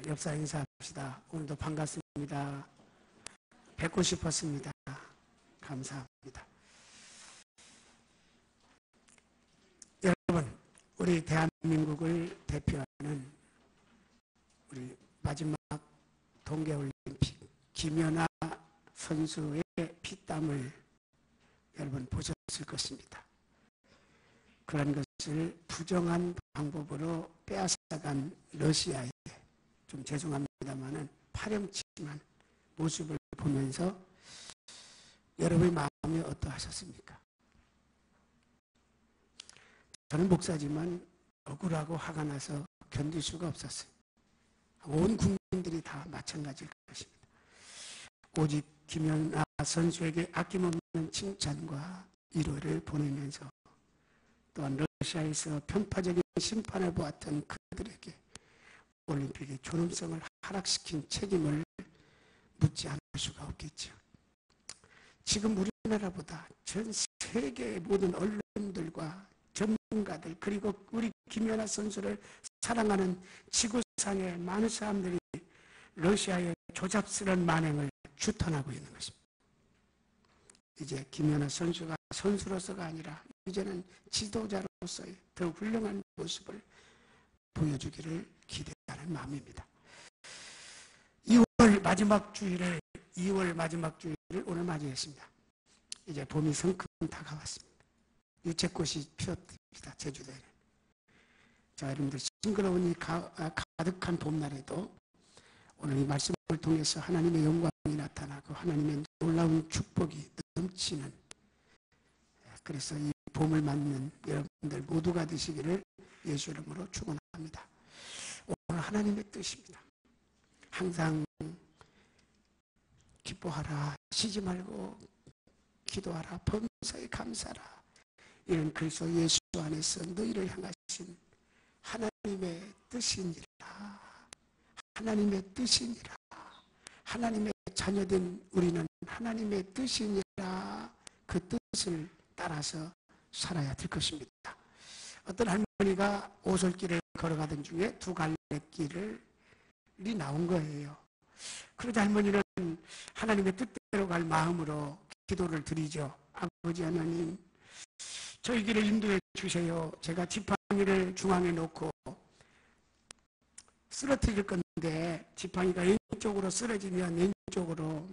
엽사 인사합시다. 오늘도 반갑습니다. 뵙고 싶었습니다. 감사합니다. 여러분, 우리 대한민국을 대표하는 우리 마지막 동계올림픽 김연아 선수의 피땀을 여러분 보셨을 것입니다. 그런 것을 부정한 방법으로 빼앗아간 러시아의 좀 죄송합니다만은 파렴치한 모습을 보면서 여러분의 마음이 어떠하셨습니까? 저는 목사지만 억울하고 화가 나서 견딜 수가 없었어요. 온 국민들이 다 마찬가지일 것입니다. 오직 김연아 선수에게 아낌없는 칭찬과 위로를 보내면서 또한 러시아에서 편파적인 심판을 보았던 그들에게 올림픽의 존엄성을 하락시킨 책임을 묻지 않을 수가 없겠죠. 지금 우리나라보다 전 세계의 모든 언론들과 전문가들 그리고 우리 김연아 선수를 사랑하는 지구상의 많은 사람들이 러시아의 조잡스러운 만행을 규탄하고 있는 것입니다. 이제 김연아 선수가 선수로서가 아니라 이제는 지도자로서의 더 훌륭한 모습을 보여주기를 기대하는 마음입니다. 2월 마지막 주일을 오늘 맞이했습니다. 이제 봄이 성큼 다가왔습니다. 유채꽃이 피었습니다. 제주도에는. 자, 여러분들 싱그러운 이 가득한 봄날에도 오늘 이 말씀을 통해서 하나님의 영광이 나타나고 하나님의 놀라운 축복이 넘치는, 그래서 이 봄을 맞는 여러분들 모두가 되시기를 예수 이름으로 축원합니다. 오늘 하나님의 뜻입니다. 항상 기뻐하라, 쉬지 말고 기도하라, 범사에 감사하라, 이런 그리스도 예수 안에서 너희를 향하신 하나님의 뜻이니라. 하나님의 뜻이니라. 하나님의 자녀된 우리는 하나님의 뜻이니라. 그 뜻을 따라서 살아야 될 것입니다. 어떤 할머니가 오솔길을 걸어가던 중에 두 갈래길이 나온 거예요. 그러자 할머니는 하나님의 뜻대로 갈 마음으로 기도를 드리죠. 아버지 하나님, 저희 길을 인도해 주세요. 제가 지팡이를 중앙에 놓고 쓰러뜨릴 건데 지팡이가 왼쪽으로 쓰러지면 왼쪽으로,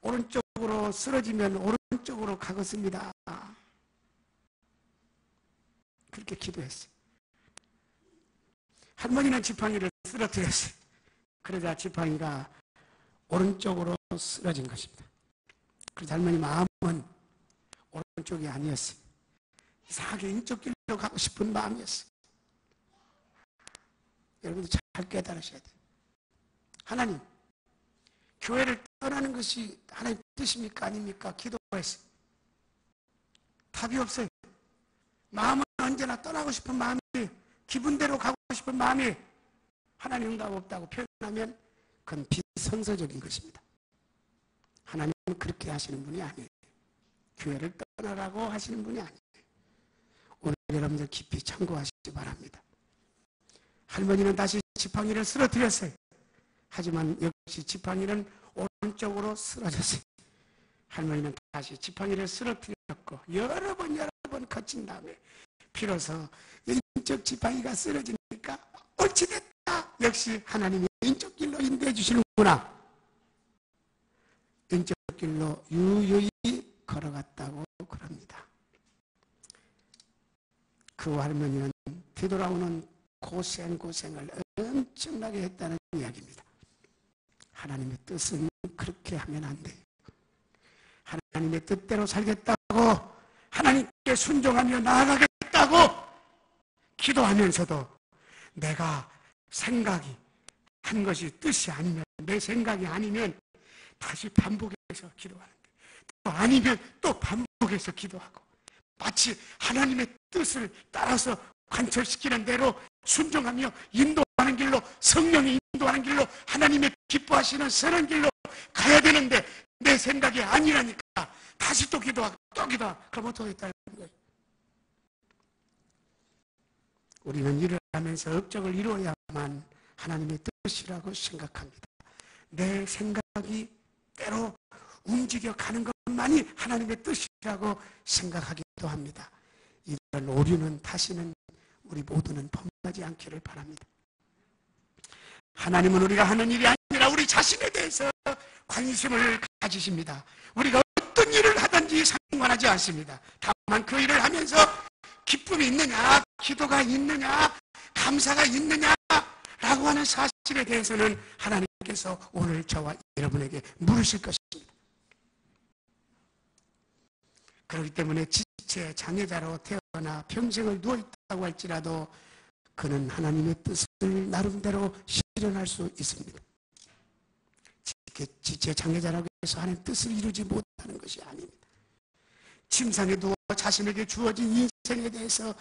오른쪽으로 쓰러지면 오른쪽으로 가겠습니다. 그렇게 기도했어요. 할머니는 지팡이를 쓰러뜨렸어요. 그러자 지팡이가 오른쪽으로 쓰러진 것입니다. 그래서 할머니 마음은 오른쪽이 아니었어요. 이상하게 왼쪽 길로 가고 싶은 마음이었어요. 여러분들 잘 깨달으셔야 돼요. 하나님, 교회를 떠나는 것이 하나님 뜻입니까? 아닙니까? 기도했어요. 답이 없어요. 마음은 언제나 떠나고 싶은 마음이, 기분대로 가고 싶은 마음이 하나님 응답 없다고 표현하면 그건 비성서적인 것입니다. 하나님은 그렇게 하시는 분이 아니에요. 교회를 떠나라고 하시는 분이 아니에요. 오늘 여러분들 깊이 참고하시기 바랍니다. 할머니는 다시 지팡이를 쓰러뜨렸어요. 하지만 역시 지팡이는 오른쪽으로 쓰러졌어요. 할머니는 다시 지팡이를 쓰러뜨렸고 여러 번 거친 다음에 비로소 왼쪽 지팡이가 쓰러지니까 옳지됐다. 역시 하나님이 왼쪽 길로 인도해 주시는구나. 왼쪽 길로 유유히 걸어갔다고 그럽니다. 그 할머니는 되돌아오는 고생을 엄청나게 했다는 이야기입니다. 하나님의 뜻은 그렇게 하면 안 돼요. 하나님의 뜻대로 살겠다고, 하나님께 순종하며 나아가겠다고 기도하면서도 내가 생각이 한 것이 뜻이 아니면, 내 생각이 아니면 다시 반복해서 기도하는데, 또 아니면 또 반복해서 기도하고, 마치 하나님의 뜻을 따라서 관철시키는 대로 순종하며 인도하는 길로, 성령이 인도하는 길로, 하나님의 기뻐하시는 선한 길로 가야 되는데 내 생각이 아니라니까 다시 또 기도하고 또 기도하고, 그럼 어떻게 했다는 거예요? 우리는 일을 하면서 업적을 이루어야만 하나님의 뜻이라고 생각합니다. 내 생각이 때로 움직여가는 것만이 하나님의 뜻이라고 생각하기도 합니다. 이런 오류는 다시는 우리 모두는 범하지 않기를 바랍니다. 하나님은 우리가 하는 일이 아니라 우리 자신에 대해서 관심을 가지십니다. 우리가 어떤 일을 하든지 상관하지 않습니다. 다만 그 일을 하면서 기쁨이 있느냐, 기도가 있느냐, 감사가 있느냐 라고 하는 사실에 대해서는 하나님께서 오늘 저와 여러분에게 물으실 것입니다. 그렇기 때문에 지체 장애자로 태어나 평생을 누워있다고 할지라도 그는 하나님의 뜻을 나름대로 실현할 수 있습니다. 지체 장애자라고 해서 하나님의 뜻을 이루지 못하는 것이 아닙니다. 침상에 누워 자신에게 주어진 인생에 대해서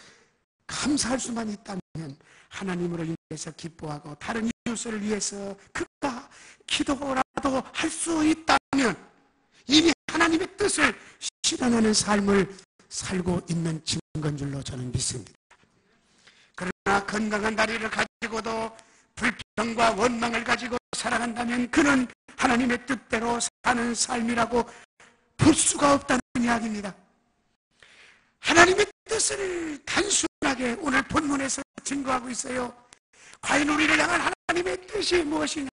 감사할 수만 있다면 하나님으로 인해서 기뻐하고 다른 이웃을 위해서 그가 기도라도 할 수 있다면 이미 하나님의 뜻을 실현하는 삶을 살고 있는 증거인 줄로 저는 믿습니다. 그러나 건강한 다리를 가지고도 불평과 원망을 가지고 살아간다면 그는 하나님의 뜻대로 사는 삶이라고 볼 수가 없다는 이야기입니다. 하나님의 뜻을 단순하게 오늘 본문에서 증거하고 있어요. 과연 우리를 향한 하나님의 뜻이 무엇이냐?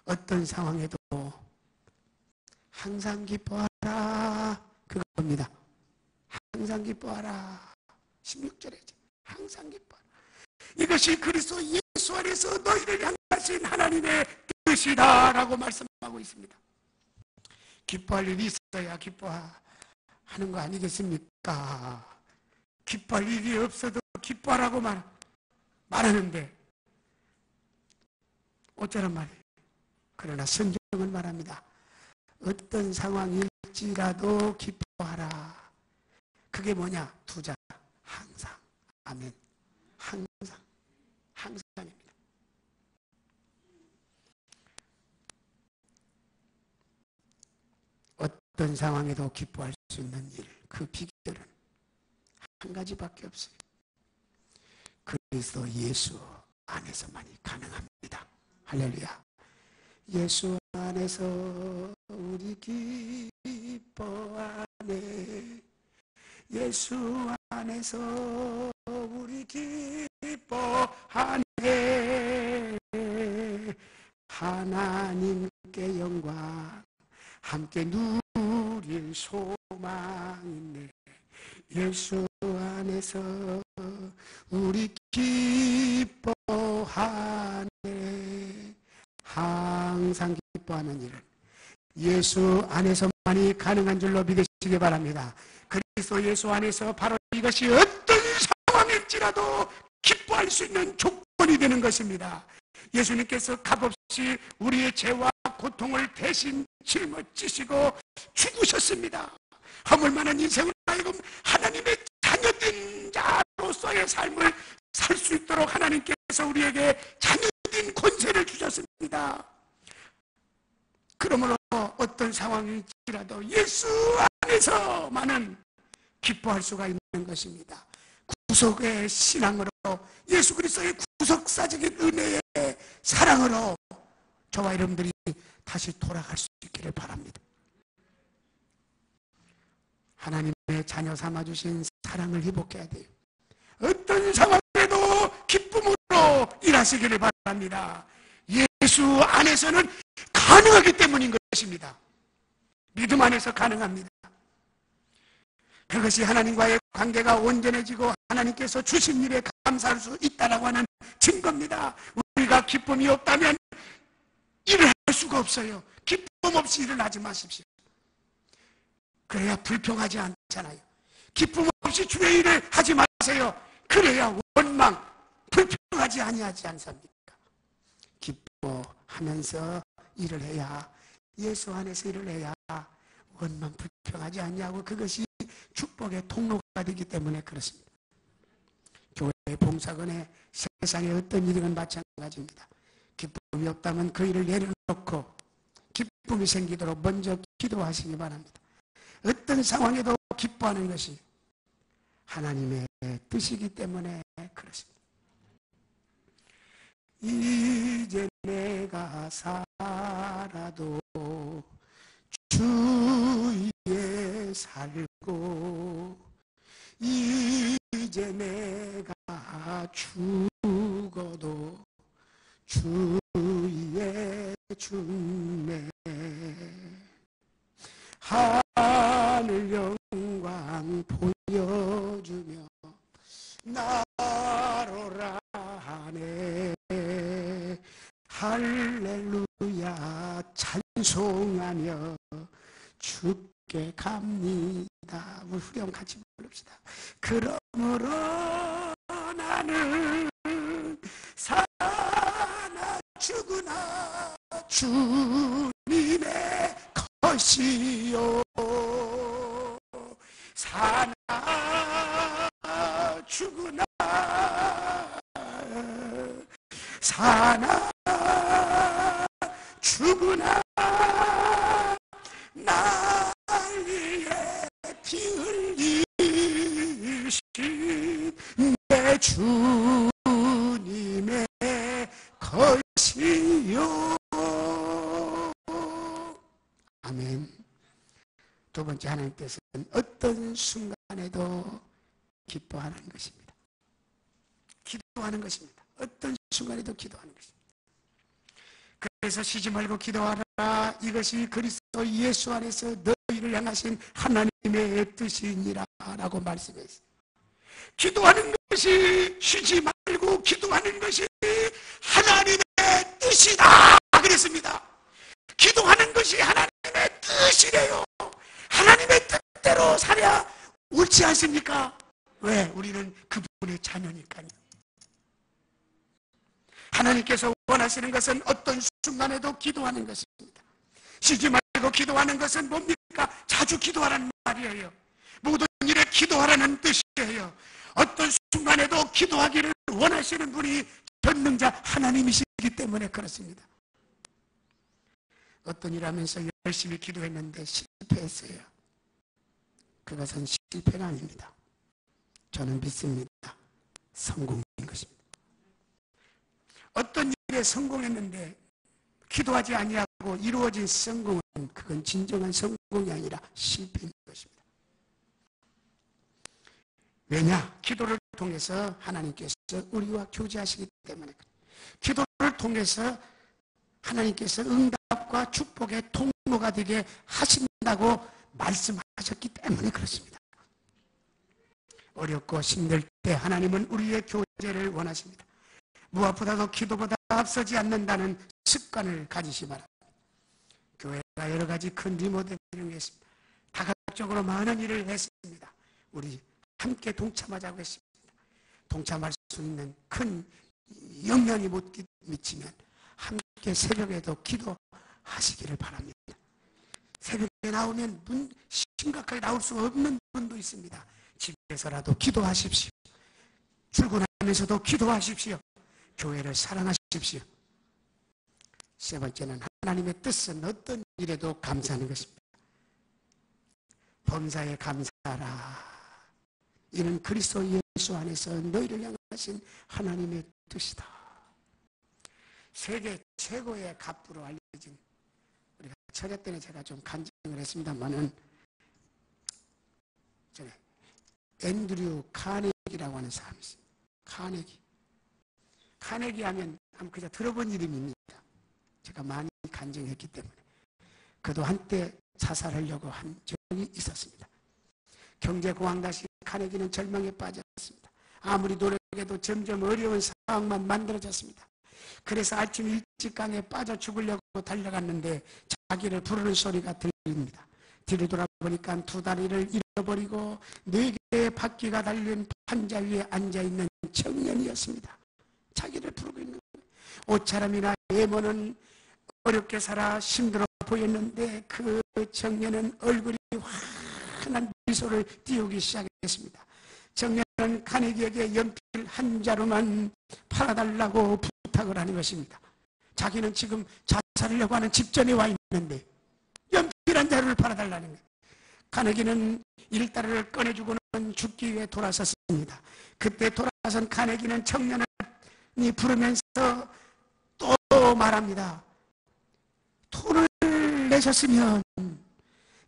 어떤 상황에도 항상 기뻐하라, 그겁니다. 항상 기뻐하라. 16절에 항상 기뻐하라. 이것이 그리스도 예수 안에서 너희를 향하신 하나님의 뜻이다 라고 말씀하고 있습니다. 기뻐할 일이 있어야 기뻐하는 거 아니겠습니까? 기뻐할 일이 없어도 기뻐하라고 말하는데 어쩌란 말이에요. 그러나 성경은 말합니다. 어떤 상황일지라도 기뻐하라. 그게 뭐냐? 두자. 항상. 아멘. 항상입니다. 어떤 상황에도 기뻐할 수 있는 일, 그 비결은 한 가지밖에 없어요. 그리스도 예수 안에서만이 가능합니다. 할렐루야. 예수 안에서 우리 기뻐하네. 예수 안에서 우리 기뻐하네. 하나님께 영광 함께 누릴 소망이네. 예수 안에서 우리 기뻐하네. 항상 기뻐하는 일은 예수 안에서만이 가능한 줄로 믿으시기 바랍니다. 그리스도 예수 안에서 바로 이것이 어떤 상황일지라도 기뻐할 수 있는 조건이 되는 것입니다. 예수님께서 값없이 우리의 죄와 고통을 대신 짊어지시고 죽으셨습니다. 허물만한 인생을 하여금 하나님의 자녀된 자로서의 삶을 살 수 있도록 하나님께서 우리에게 자녀된 권세를 주셨습니다. 그러므로 어떤 상황일지라도 예수 안에서만은 기뻐할 수가 있는 것입니다. 구속의 신앙으로 예수 그리스도의 구속사적인 은혜의 사랑으로 저와 여러분들이 다시 돌아갈 수 있기를 바랍니다. 하나님의 자녀 삼아주신 사랑을 회복해야 돼요. 어떤 상황에도 기쁨으로 일하시기를 바랍니다. 예수 안에서는 가능하기 때문인 것입니다. 믿음 안에서 가능합니다. 그것이 하나님과의 관계가 온전해지고 하나님께서 주신 일에 감사할 수 있다라고 하는 증거입니다. 우리가 기쁨이 없다면 일을 할 수가 없어요. 기쁨 없이 일을 하지 마십시오. 그래야 불평하지 않잖아요. 기쁨 없이 주의 일을 하지 마세요. 그래야 원망, 불평하지 아니하지 않습니까? 기뻐하면서 일을 해야, 예수 안에서 일을 해야 원망, 불평하지 않냐고, 그것이 축복의 통로가 되기 때문에 그렇습니다. 교회 봉사건에 세상의 어떤 일이건 마찬가지입니다. 기쁨이 없다면 그 일을 내려놓고 기쁨이 생기도록 먼저 기도하시기 바랍니다. 어떤 상황에도 기뻐하는 것이 하나님의 뜻이기 때문에 그렇습니다. 이제 내가 살아도 주 위에 살고 이제 내가 죽어도 주 위에 죽네. 하늘 영광 보여주며 나로라 하네. 할렐루야 찬송하며 주께 갑니다. 우리 후렴 같이 부릅시다. 그러므로 나는 사나 죽으나 주님의 것이요. 사나 죽으나 사나 죽으나 날 위해 피 흘리신 내 주님의 것이요. 아멘. 두 번째, 하나님께서는 어떤 순간에도 기뻐하는 것입니다. 기도하는 것입니다. 어떤 순간에도 기도하는 것입니다. 그래서 쉬지 말고 기도하라. 이것이 그리스도 예수 안에서 너희를 향하신 하나님의 뜻이니라 라고 말씀했어요. 기도하는 것이, 쉬지 말고 기도하는 것이 하나님의 뜻이다 그랬습니다. 기도하는 것이 하나님의 뜻이래요. 하나님의 뜻대로 살아야 옳지 않습니까? 왜? 우리는 그분의 자녀니까요. 하나님께서 원하시는 것은 어떤 순간에도 기도하는 것입니다. 쉬지 말고 기도하는 것은 뭡니까? 자주 기도하라는 말이에요. 모든 일에 기도하라는 뜻이에요. 어떤 순간에도 기도하기를 원하시는 분이 전능자 하나님이시기 때문에 그렇습니다. 어떤 일 하면서 열심히 기도했는데 실패했어요. 그것은 실패가 아닙니다. 저는 믿습니다. 성공인 것입니다. 어떤 일에 성공했는데 기도하지 아니하고 이루어진 성공은, 그건 진정한 성공이 아니라 실패인 것입니다. 왜냐? 기도를 통해서 하나님께서 우리와 교제하시기 때문에, 기도를 통해서 하나님께서 응답과 축복의 통로가 되게 하신다고 말씀하셨기 때문에 그렇습니다. 어렵고 힘들 때 하나님은 우리의 교제를 원하십니다. 무엇보다도 기도보다 앞서지 않는다는 습관을 가지시 바랍니다. 교회가 여러 가지 큰 리모델링을 했습니다. 다각적으로 많은 일을 했습니다. 우리 함께 동참하자고 했습니다. 동참할 수 있는 큰 영향이 못 미치면 함께 새벽에도 기도하시기를 바랍니다. 새벽에 나오면 심각하게 나올 수 없는 분도 있습니다. 집에서라도 기도하십시오. 출근하면서도 기도하십시오. 교회를 사랑하십시오. 세 번째는 하나님의 뜻은 어떤 일에도 감사하는 것입니다. 범사에 감사하라. 이는 그리스도 예수 안에서 너희를 향하신 하나님의 뜻이다. 세계 최고의 갑부로 알려진, 우리가 철야 때는 제가 좀 간증을 했습니다만은, 앤드류 카네기라고 하는 사람이 있습니다. 카네기 하면 아마 그저 들어본 이름입니다. 제가 많이 간증했기 때문에. 그도 한때 자살하려고 한 적이 있었습니다. 경제공황 카네기는 절망에 빠졌습니다. 아무리 노력해도 점점 어려운 상황만 만들어졌습니다. 그래서 아침 일찍 강에 빠져 죽으려고 달려갔는데 자기를 부르는 소리가 들립니다. 뒤를 돌아보니까 두 다리를 잃어버리고 4개의 바퀴가 달린 판자 위에 앉아있는 청년이었습니다. 자기를 부르고 있는 거예요. 옷차림이나 외모는 어렵게 살아 힘들어 보였는데 그 청년은 얼굴이 환한 미소를 띄우기 시작했습니다. 청년은 카네기에게 연필 한 자루만 팔아달라고 부탁을 하는 것입니다. 자기는 지금 자살하려고 하는 직전에 와 있는데 연필 한 자루를 팔아달라는 거예요. 카네기는 일다리를 꺼내주고는 죽기 위해 돌아섰습니다. 그때 돌아선 카네기는 청년이 부르면서 또 또 말합니다. 돈을 내셨으면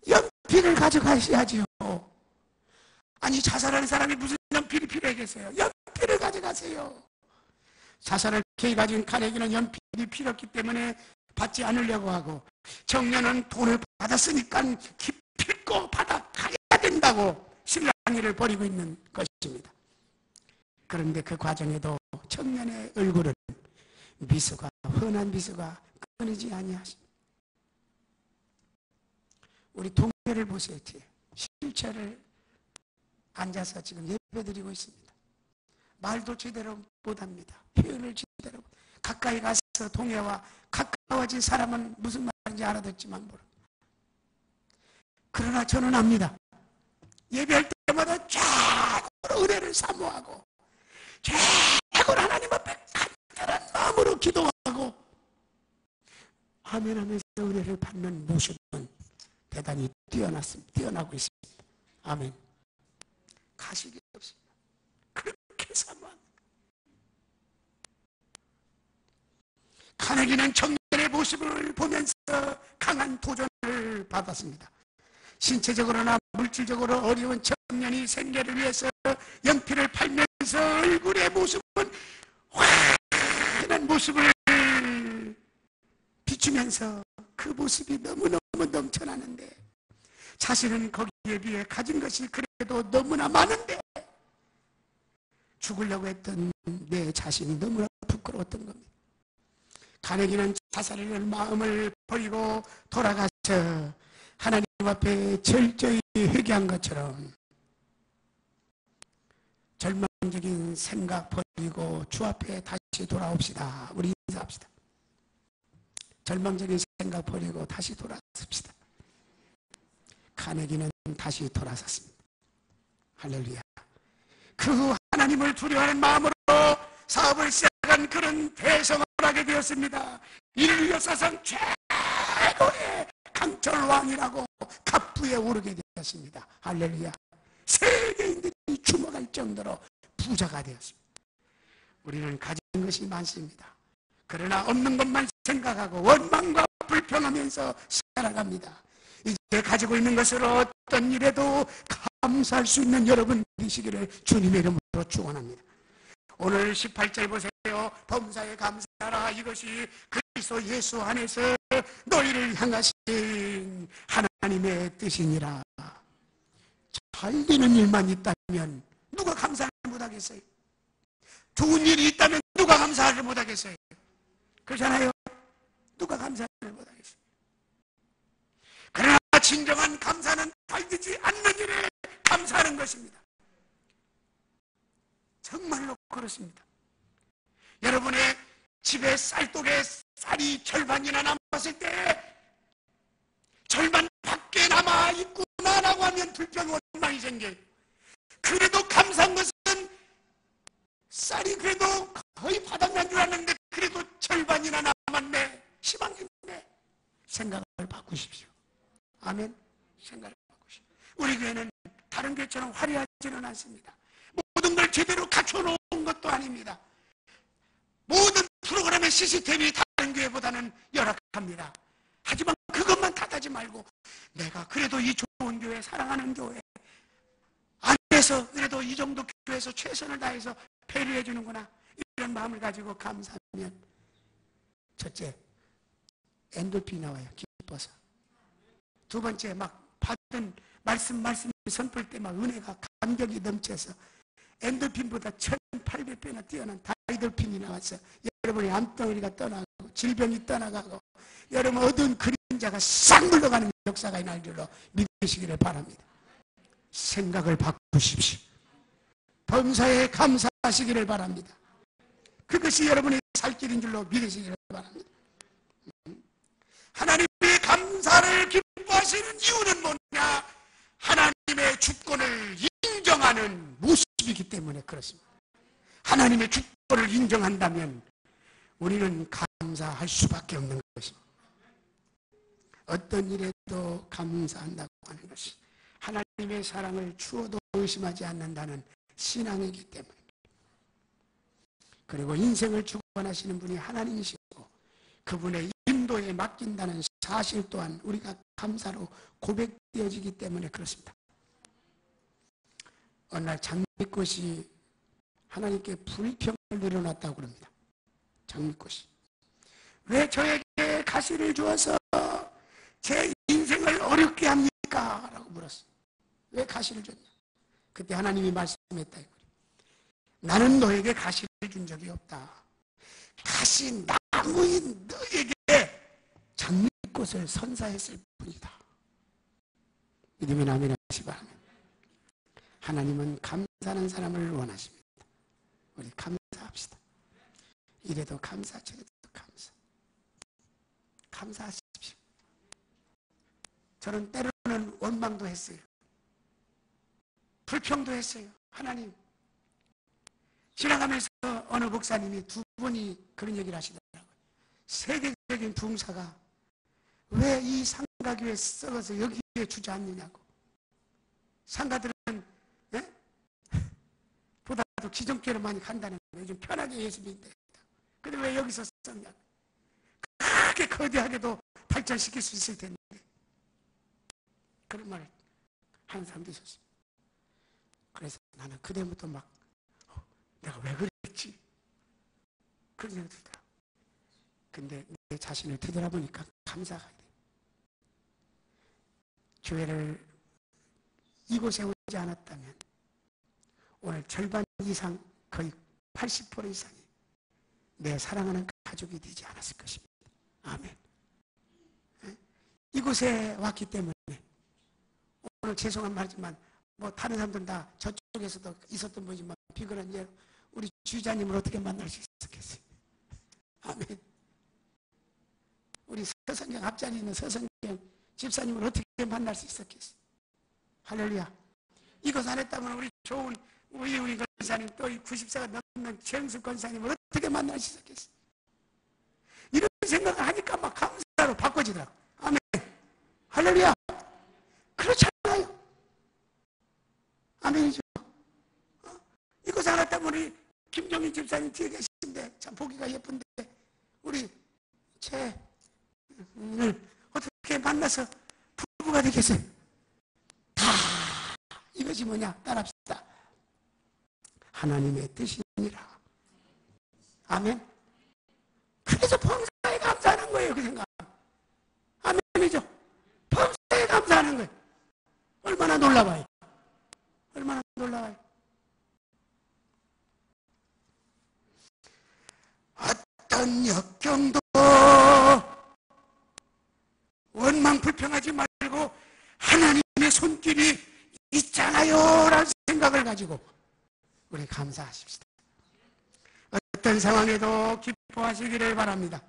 연필을 가져가셔야지요. 아니, 자살하는 사람이 무슨 연필이 필요하겠어요? 연필을 가져가세요. 자살을 계획가진 카네기는 연필이 필요 없기 때문에 받지 않으려고 하고, 청년은 돈을 받았으니까 기필코 받아가야 된다고 실랑이를 벌이고 있는 것입니다. 그런데 그 과정에도 청년의 얼굴은 미소가, 흔한 미소가 끊이지 아니하십니다. 우리 동료를 보세요. 실체를 앉아서 지금 예배드리고 있습니다. 말도 제대로 못합니다. 표현을 제대로, 가까이 가서 동해와 가까워진 사람은 무슨 말인지 알아듣지만 모릅니다. 그러나 저는 압니다. 예배할 때마다 최고로 은혜를 사모하고 최고로 하나님 앞에 간절한 마음으로 기도하고 아멘 하면서 은혜를 받는 모습은 대단히 뛰어나고 있습니다. 아멘. 가식이 없습니다. 그렇게 사모합니다. 카네기는 청년의 모습을 보면서 강한 도전을 받았습니다. 신체적으로나 물질적으로 어려운 청년이 생계를 위해서 연필을 팔면서 얼굴의 모습은 환한 모습을 비추면서 그 모습이 너무너무 넘쳐나는데, 자신은 거기에 비해 가진 것이 그래도 너무나 많은데 죽으려고 했던 내 자신이 너무나 부끄러웠던 겁니다. 카네기는 자살을 마음을 버리고 돌아가서 하나님 앞에 철저히 회개한 것처럼 절망적인 생각 버리고 주 앞에 다시 돌아옵시다. 우리 인사합시다. 절망적인 생각 버리고 다시 돌아섭시다. 카네기는 다시 돌아섰습니다. 할렐루야. 그 후 하나님을 두려워하는 마음으로 사업을 시작한 그런 대성을 하게 되었습니다. 인류 역사상 최고의 강철왕이라고 갑부에 오르게 되었습니다. 할렐루야. 세계인들이 주목할 정도로 부자가 되었습니다. 우리는 가진 것이 많습니다. 그러나 없는 것만 생각하고 원망과 불평하면서 살아갑니다. 이제 가지고 있는 것으로 어떤 일에도 감사할 수 있는 여러분 되시기를 주님의 이름으로 축원합니다. 오늘 18절 보세요. 범사에 감사하라. 이것이 그리스도 예수 안에서 너희를 향하신 하나님의 뜻이니라. 잘 되는 일만 있다면 누가 감사를 못하겠어요? 좋은 일이 있다면 누가 감사를 못하겠어요? 그렇잖아요. 누가 감사를 못하겠어요? 그러나 진정한 감사는 잘 되지 않는 일에 감사하는 것입니다. 정말로 그렇습니다. 여러분의 집에 쌀독에 쌀이 절반이나 남았을 때 절반밖에 남아있구나라고 하면 불평 원망이 생겨요. 그래도 감사한 것은 쌀이 그래도 거의 바닥난 줄 알았는데 그래도 절반이나 남았네. 희망이네. 생각을 바꾸십시오. 아멘. 생각을 바꾸십시오. 우리 교회는 다른 교회처럼 화려하지는 않습니다. 모든 걸 제대로 갖춰놓은 것도 아닙니다. 모든 프로그램의 시스템이 다른 교회보다는 열악합니다. 하지만 그것만 탓하지 말고 내가 그래도 이 좋은 교회, 사랑하는 교회 안에서 그래도 이 정도 교회에서 최선을 다해서 배려해 주는구나, 이런 마음을 가지고 감사하면 첫째, 엔돌핀이 나와요. 기뻐서. 두 번째, 막 받은 말씀 선포할 때 막 은혜가 감격이 넘쳐서 엔돌핀보다 1800배나 뛰어난 다이돌핀이 나와서 여러분의 암덩어리가 떠나고 질병이 떠나가고 여러분 어두운 그림자가 싹 물러가는 역사가 있는 줄로 믿으시기를 바랍니다. 생각을 바꾸십시오. 범사에 감사하시기를 바랍니다. 그것이 여러분의 살 길인 줄로 믿으시기를 바랍니다. 하나님의 감사를 기뻐하시는 이유는 뭐냐? 하나님의 주권을 인정하는 모습이기 때문에 그렇습니다. 하나님의 주권을 인정한다면 우리는 감사할 수밖에 없는 것입니다. 어떤 일에도 감사한다고 하는 것이 하나님의 사랑을 추워도 의심하지 않는다는 신앙이기 때문입니다. 그리고 인생을 주관하시는 분이 하나님이시고 그분의 인도에 맡긴다는 사실 또한 우리가 감사로 고백되어지기 때문에 그렇습니다. 어느 날 장미꽃이 하나님께 불평을 내려놨다고 그럽니다. 장미꽃이 왜 저에게 가시를 주어서 제 인생을 어렵게 합니까? 라고 물었어요. 왜 가시를 줬냐? 그때 하나님이 말씀했다 이거예요. 나는 너에게 가시를 준 적이 없다. 가시 나무인 너에게 장미꽃을 선사했을 뿐이다. 믿으면 아멘 하시 바랍니다. 하나님은 감사하는 사람을 원하십니다. 우리 감사합시다. 이래도 감사, 저래도 감사. 감사하십시오. 저는 때로는 원망도 했어요. 불평도 했어요. 하나님, 지나가면서 어느 목사님이 두 분이 그런 얘기를 하시더라고요. 세계적인 부흥사가 왜 이 상가교에 썩어서 여기에 주저앉느냐고. 상가들은 예? 보다도 기존교회로 많이 간다는 거예요. 요즘 편하게 예수 믿는다. 근데 왜 여기서 썩냐고. 크게 거대하게도 발전시킬 수 있을 텐데. 그런 말을 하는 사람도 있었어요. 그래서 나는 그때부터 막 내가 왜 그랬지? 그런 생각이 들더라고요. 근데 내 자신을 되돌아보니까 감사가 돼. 교회를 이곳에 오지 않았다면 오늘 절반 이상, 거의 80% 이상이 내 사랑하는 가족이 되지 않았을 것입니다. 아멘. 이곳에 왔기 때문에 오늘 죄송한 말이지만 뭐 다른 사람들은 다 저쪽에서도 있었던 분이지만 비근한 예로 우리 주자님을 어떻게 만날 수 있었겠어요? 아멘. 우리 서성경 앞자리에 있는 서성경 집사님을 어떻게 만날 수 있었겠어요? 할렐루야. 이것 안 했다면 우리 좋은 우리 권사님 또 90세가 넘는 최영수 권사님을 어떻게 만날 수 있었겠어요? 이런 생각을 하니까 막 감사로 바꿔지더라고. 아멘. 할렐루야. 그렇잖아요. 아멘이죠. 이것 안 했다면 우리 김종인 집사님 뒤에 계신데 참 보기가 예쁜데 우리 어떻게 만나서 부부가 되겠어요? 다 이것이 뭐냐? 따라합시다. 하나님의 뜻이니라. 아멘. 그래서 범사에 감사하는 거예요. 그 생각. 아멘이죠. 범사에 감사하는 거예요. 얼마나 놀라워요. 얼마나 놀라워요. 어떤 역경도 원망 불평하지 말고 하나님의 손길이 있잖아요 라는 생각을 가지고 우리 감사하십시다. 어떤 상황에도 기뻐하시기를 바랍니다.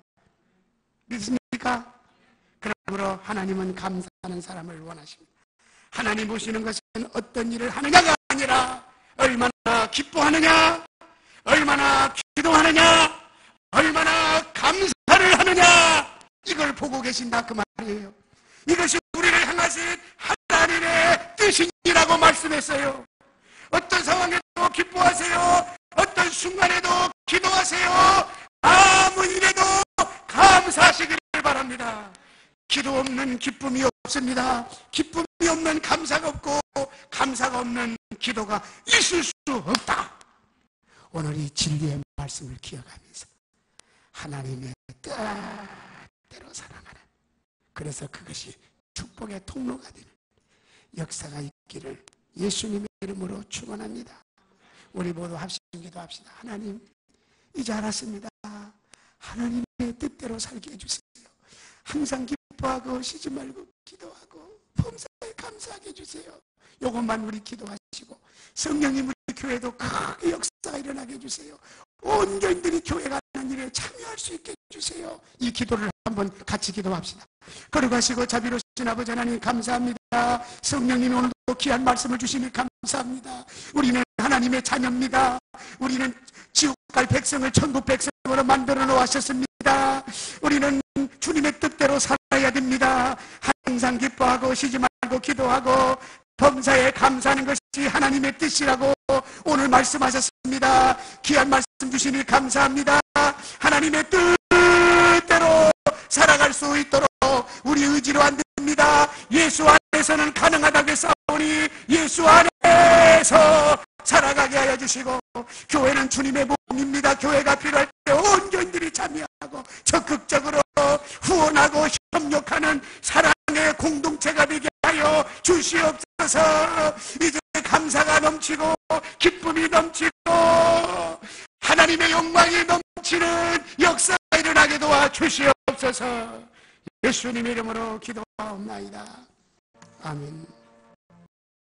믿습니까? 그러므로 하나님은 감사하는 사람을 원하십니다. 하나님 보시는 것은 어떤 일을 하느냐가 아니라 얼마나 기뻐하느냐, 얼마나 기도하느냐, 얼마나 감사를 하느냐, 이걸 보고 계신다 그 말이에요. 이것이 우리를 향하신 하나님의 뜻이라고 말씀했어요. 어떤 상황에도 기뻐하세요. 어떤 순간에도 기도하세요. 아무 일에도 감사하시기를 바랍니다. 기도 없는 기쁨이 없습니다. 기쁨이 없는 감사가 없고 감사가 없는 기도가 있을 수 없다. 오늘 이 진리의 말씀을 기억하면서 하나님의 뜻대로 살아가는, 그래서 그것이 축복의 통로가 되는 역사가 있기를 예수님의 이름으로 축원합니다. 우리 모두 합심 기도합시다. 하나님, 이제 알았습니다. 하나님의 뜻대로 살게 해주세요. 항상 기뻐하고 쉬지 말고 기도하고 범사에 감사하게 해주세요. 이것만 우리 기도하시고 성령님 우리 교회도 크게 역사가 일어나게 해주세요. 온 교인들이 교회가 하는 일에 참여할 수 있게 해주세요. 이 기도를 한번 같이 기도합시다. 거룩하시고 자비로우신 아버지 하나님 감사합니다. 성령님이 오늘도 귀한 말씀을 주시니 감사합니다. 우리는 하나님의 자녀입니다. 우리는 지옥 갈 백성을 천국 백성으로 만들어 놓으셨습니다. 우리는 주님의 뜻대로 살아야 됩니다. 항상 기뻐하고 쉬지 말고 기도하고 범사에 감사하는 것이 하나님의 뜻이라고 오늘 말씀하셨습니다. 귀한 말씀 주시니 감사합니다. 하나님의 뜻대로 살아갈 수 있도록 우리 의지로 안 됩니다. 예수 안에서는 가능하다고 했사오니 예수 안에서 살아가게 하여 주시고, 교회는 주님의 몸입니다. 교회가 필요할 때 온 교인들이 참여하고 적극적으로 후원하고 협력하는 사랑의 공동체가 되게 하여 주시옵소서. 이제 감사가 넘치고 기쁨이 넘치고 하나님의 영광이 넘치는 역사가 일어나게 도와 주시옵소서. 예수님의 이름으로 기도하옵나이다. 아멘.